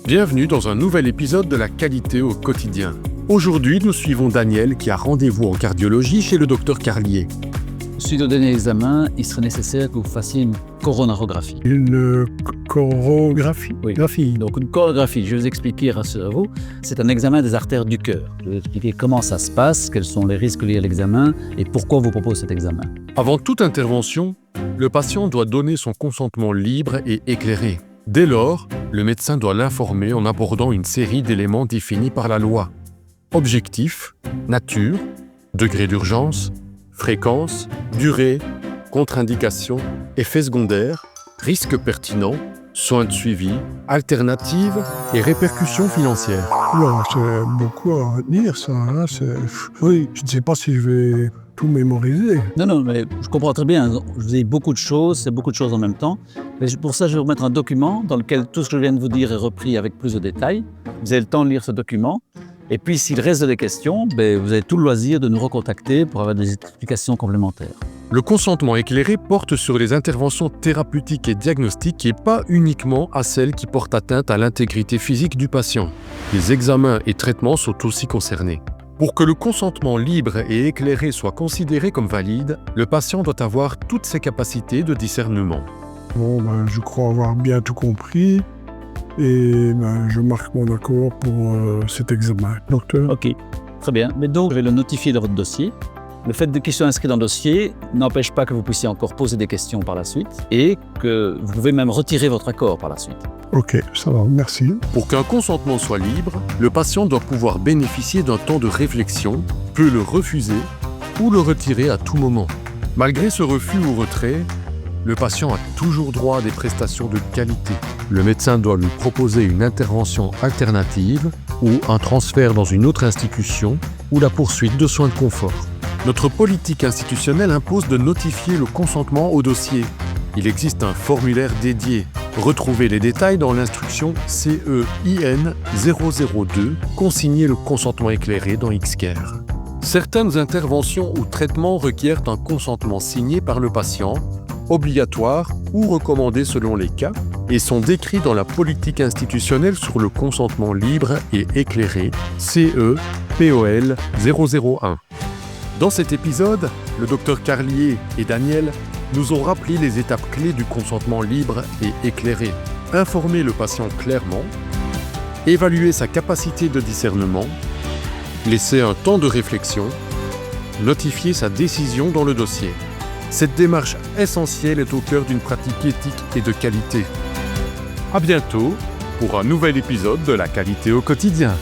Bienvenue dans un nouvel épisode de la qualité au quotidien. Aujourd'hui, nous suivons Daniel qui a rendez-vous en cardiologie chez le docteur Carlier. Suite au dernier examen, il serait nécessaire que vous fassiez une coronarographie. Une chorographie. Oui. Graphie. Donc une corographie, je vais vous expliquer, rassurez-vous, c'est un examen des artères du cœur. Je vais vous expliquer comment ça se passe, quels sont les risques liés à l'examen et pourquoi on vous propose cet examen. Avant toute intervention, le patient doit donner son consentement libre et éclairé. Dès lors, le médecin doit l'informer en abordant une série d'éléments définis par la loi. Objectif, nature, degré d'urgence, fréquence, durée, contre-indication, effets secondaires, risques pertinents, soins de suivi, alternatives et répercussions financières. Non, c'est beaucoup à retenir, ça. Hein, oui, je ne sais pas si je vais tout mémoriser. Non, mais je comprends très bien. Je vous ai dit beaucoup de choses, c'est beaucoup de choses en même temps. Mais pour ça, je vais vous mettre un document dans lequel tout ce que je viens de vous dire est repris avec plus de détails. Vous avez le temps de lire ce document. Et puis, s'il reste des questions, vous avez tout le loisir de nous recontacter pour avoir des explications complémentaires. Le consentement éclairé porte sur les interventions thérapeutiques et diagnostiques et pas uniquement à celles qui portent atteinte à l'intégrité physique du patient. Les examens et traitements sont aussi concernés. Pour que le consentement libre et éclairé soit considéré comme valide, le patient doit avoir toutes ses capacités de discernement. Bon, je crois avoir bien tout compris. Et je marque mon accord pour cet examen. Docteur. Ok, très bien. Mais donc, je vais le notifier dans votre dossier. Le fait qu'il soit inscrit dans le dossier n'empêche pas que vous puissiez encore poser des questions par la suite et que vous pouvez même retirer votre accord par la suite. Ok, ça va, merci. Pour qu'un consentement soit libre, le patient doit pouvoir bénéficier d'un temps de réflexion, peut le refuser ou le retirer à tout moment. Malgré ce refus ou retrait, le patient a toujours droit à des prestations de qualité. Le médecin doit lui proposer une intervention alternative ou un transfert dans une autre institution ou la poursuite de soins de confort. Notre politique institutionnelle impose de notifier le consentement au dossier. Il existe un formulaire dédié. Retrouvez les détails dans l'instruction CEIN 002 « Consigner le consentement éclairé dans Xcare ». Certaines interventions ou traitements requièrent un consentement signé par le patient, obligatoire ou recommandé selon les cas, et sont décrits dans la politique institutionnelle sur le consentement libre et éclairé CEPOL 001. Dans cet épisode, le docteur Carlier et Daniel nous ont rappelé les étapes clés du consentement libre et éclairé. Informer le patient clairement, évaluer sa capacité de discernement, laisser un temps de réflexion, notifier sa décision dans le dossier. Cette démarche essentielle est au cœur d'une pratique éthique et de qualité. À bientôt pour un nouvel épisode de la qualité au quotidien.